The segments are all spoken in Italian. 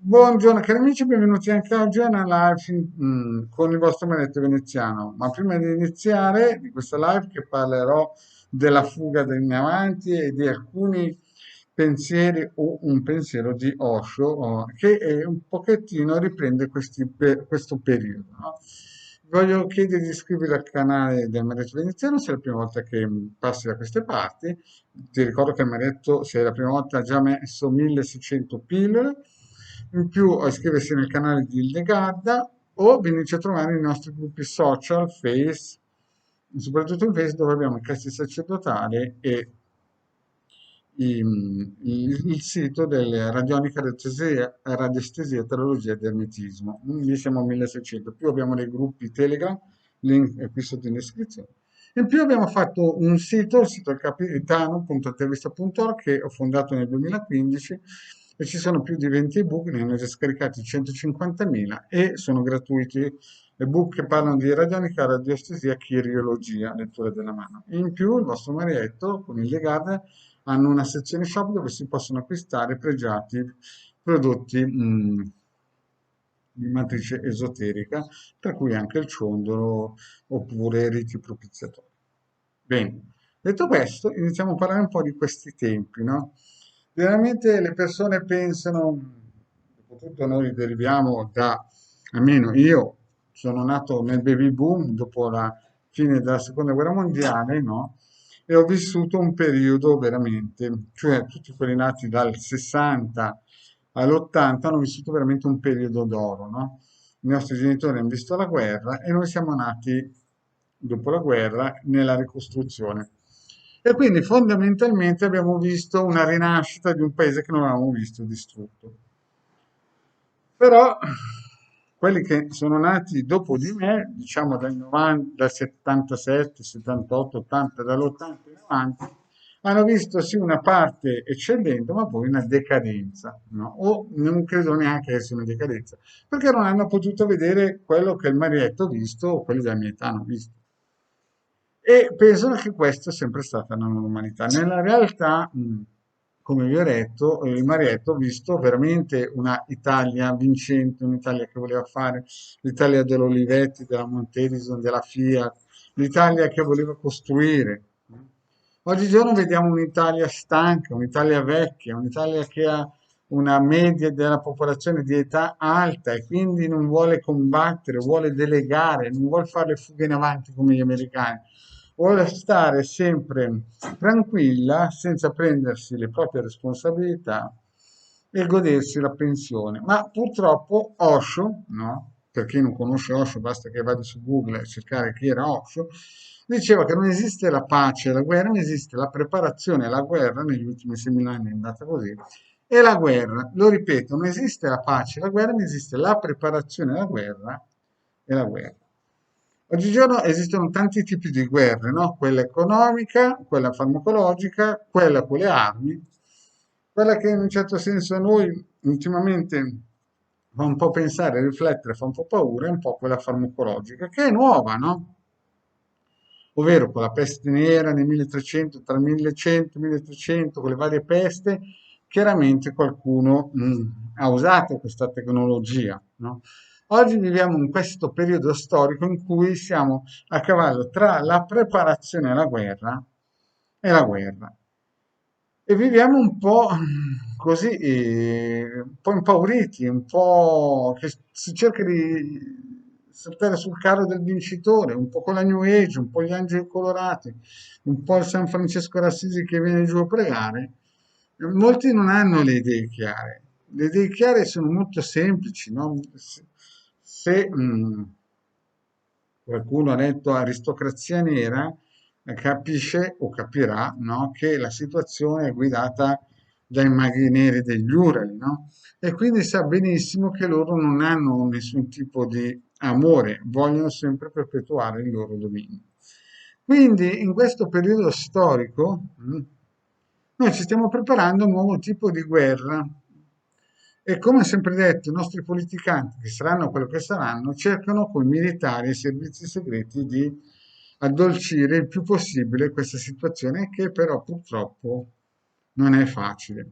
Buongiorno cari amici, benvenuti anche oggi a una live con il vostro Maledetto Veneziano. Ma prima di iniziare di questa live che parlerò della fuga degli amanti e di alcuni pensieri o un pensiero di Osho che un pochettino riprende questo periodo. No? Voglio chiedere di iscrivervi al canale del Maledetto Veneziano se è la prima volta che passi da queste parti. Ti ricordo che il Maledetto, se è la prima volta, ha già messo 1600 pillole. In più iscriversi nel canale di Legarda o venirci a trovare nei nostri gruppi social, Face, soprattutto in Face dove abbiamo i casti sacerdotali e il sito delle radionica radiestesia, teologia ed ermetismo. Lì siamo 1600, più abbiamo dei gruppi Telegram, link è qui sotto in descrizione. In più abbiamo fatto un sito, il sito capitano.intervista.org che ho fondato nel 2015 e ci sono più di 20 ebook, ne hanno già scaricati 150.000 e sono gratuiti. Ebook che parlano di radionica, radioestesia, chiriologia, lettura della mano. In più il vostro Marietto con il legame hanno una sezione shop dove si possono acquistare pregiati prodotti di matrice esoterica, tra cui anche il ciondolo oppure riti propiziatori. Bene, detto questo, iniziamo a parlare un po' di questi tempi, no? Generalmente le persone pensano, dopotutto noi deriviamo da, almeno io sono nato nel baby boom dopo la fine della seconda guerra mondiale, no? E ho vissuto un periodo veramente, cioè tutti quelli nati dal 60 all'80 hanno vissuto veramente un periodo d'oro, no? I nostri genitori hanno visto la guerra e noi siamo nati dopo la guerra nella ricostruzione. E quindi fondamentalmente abbiamo visto una rinascita di un paese che non avevamo visto distrutto. Però quelli che sono nati dopo di me, diciamo dal 90, dal 77, 78, 80, dall'80 in avanti, hanno visto sì una parte eccellente, ma poi una decadenza, no? O non credo neanche che sia una decadenza, perché non hanno potuto vedere quello che il Marietto ha visto o quelli della mia età hanno visto. E penso che questa è sempre stata una normalità. Nella realtà, come vi ho detto, il Marietto ha visto veramente una Italia vincente, un'Italia che voleva fare l'Italia dell'Olivetti, della Montedison, della Fiat, l'Italia che voleva costruire. Oggigiorno vediamo un'Italia stanca, un'Italia vecchia, un'Italia che ha una media della popolazione di età alta e quindi non vuole combattere, vuole delegare, non vuole fare le fughe in avanti come gli americani, vuole stare sempre tranquilla senza prendersi le proprie responsabilità e godersi la pensione. Ma purtroppo Osho, no? Per chi non conosce Osho, basta che vada su Google e cercare chi era Osho, diceva che non esiste la pace e la guerra, ma esiste la preparazione alla guerra, negli ultimi 6.000 anni è andata così, e la guerra. Lo ripeto, non esiste la pace e la guerra, ma esiste la preparazione alla guerra e la guerra. Oggigiorno esistono tanti tipi di guerre, no? Quella economica, quella farmacologica, quella con le armi, quella che in un certo senso a noi ultimamente fa un po' pensare, riflettere, fa un po' paura, è un po' quella farmacologica, che è nuova, no? Ovvero con la peste nera nel 1300, tra il 1100 e il 1300, con le varie peste, chiaramente qualcuno ha usato questa tecnologia, no? Oggi viviamo in questo periodo storico in cui siamo a cavallo tra la preparazione alla guerra e la guerra. E viviamo un po' così, un po' impauriti, un po' che si cerca di saltare sul carro del vincitore, un po' con la New Age, un po' gli angeli colorati, un po' il San Francesco d'Assisi che viene giù a pregare. Molti non hanno le idee chiare. Le idee chiare sono molto semplici, no? Se qualcuno ha letto Aristocrazia Nera, capisce o capirà, no, che la situazione è guidata dai maghi neri degli Urali, no? E quindi sa benissimo che loro non hanno nessun tipo di amore, vogliono sempre perpetuare il loro dominio. Quindi in questo periodo storico noi ci stiamo preparando a un nuovo tipo di guerra e come sempre detto, i nostri politicanti, che saranno quello che saranno, cercano con i militari e i servizi segreti di addolcire il più possibile questa situazione che però purtroppo non è facile.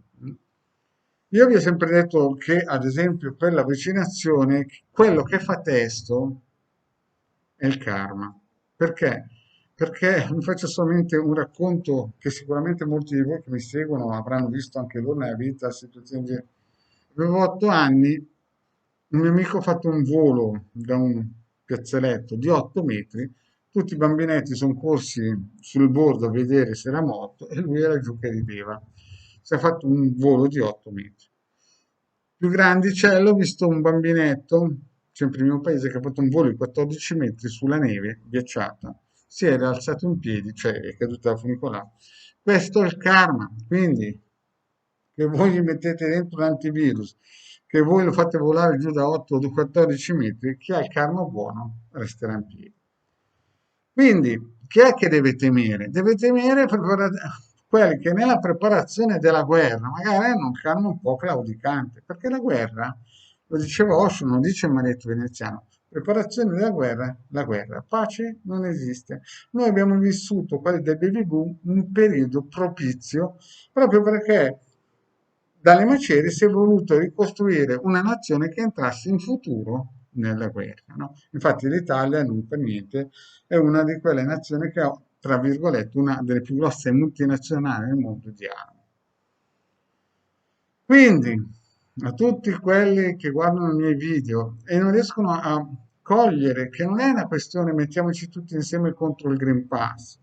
Io vi ho sempre detto che, ad esempio, per la vaccinazione, quello che fa testo è il karma. Perché? Perché vi faccio solamente un racconto che sicuramente molti di voi che mi seguono avranno visto anche loro nella vita, situazioni del genere. Avevo 8 anni, un mio amico ha fatto un volo da un piazzaletto di 8 metri, tutti i bambinetti sono corsi sul bordo a vedere se era morto e lui era giù che rideva. Si è fatto un volo di 8 metri. Più grandicello, ho visto un bambinetto, sempre nel mio paese, che ha fatto un volo di 14 metri sulla neve ghiacciata, si era alzato in piedi, cioè è caduto dal funicolato. Questo è il karma, quindi che voi gli mettete dentro un antivirus, che voi lo fate volare giù da 8 o 14 metri, chi ha il karma buono resterà in piedi. Quindi, chi è che deve temere? Deve temere quelli che nella preparazione della guerra magari hanno un karma un po' claudicante, perché la guerra, lo diceva Osho, non dice il maretto veneziano, preparazione della guerra, la guerra, pace non esiste. Noi abbiamo vissuto, quelli del baby boom, un periodo propizio proprio perché dalle macerie si è voluto ricostruire una nazione che entrasse in futuro nella guerra, no? Infatti l'Italia, non per niente, è una di quelle nazioni che ha, tra virgolette, una delle più grosse multinazionali nel mondo di armi. Quindi, a tutti quelli che guardano i miei video e non riescono a cogliere che non è una questione mettiamoci tutti insieme contro il Green Pass,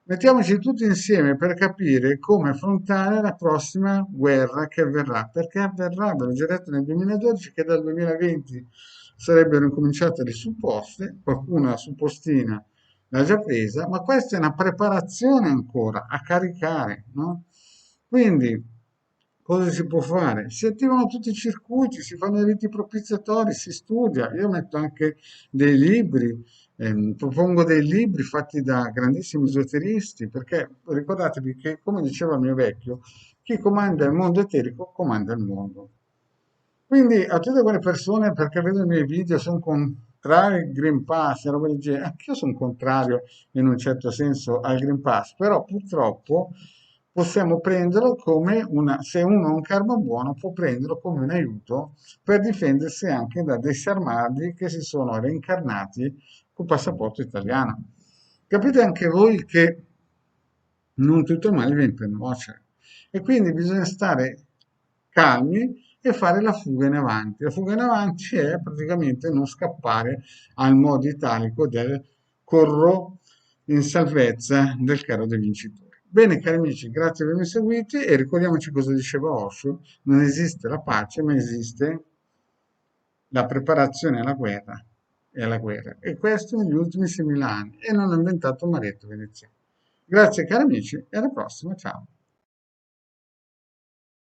mettiamoci tutti insieme per capire come affrontare la prossima guerra che avverrà, perché avverrà, ve l'ho già detto nel 2012, che dal 2020 sarebbero incominciate le supposte, qualcuno la suppostina l'ha già presa, ma questa è una preparazione ancora a caricare, no? Quindi, cosa si può fare? Si attivano tutti i circuiti, si fanno i riti propiziatori, si studia. Io metto anche dei libri, propongo dei libri fatti da grandissimi esoteristi, perché ricordatevi che, come diceva il mio vecchio, chi comanda il mondo eterico comanda il mondo. Quindi a tutte quelle persone, perché vedo i miei video, sono contrari al Green Pass, e roba del genere, anch'io sono contrario in un certo senso al Green Pass, però purtroppo possiamo prenderlo come una, se uno ha un karma buono, può prenderlo come un aiuto per difendersi anche da dei sarmadi che si sono reincarnati col passaporto italiano. Capite anche voi che non tutto il male viene per nuocere e quindi bisogna stare calmi e fare la fuga in avanti. La fuga in avanti è praticamente non scappare al modo italico del corro in salvezza del carro dei vincitori. Bene, cari amici, grazie per avermi seguiti e ricordiamoci cosa diceva Osho: non esiste la pace, ma esiste la preparazione alla guerra e alla guerra. E questo negli ultimi 6.000 anni. E non ho inventato Maretto Veneziano. Grazie cari amici e alla prossima, ciao.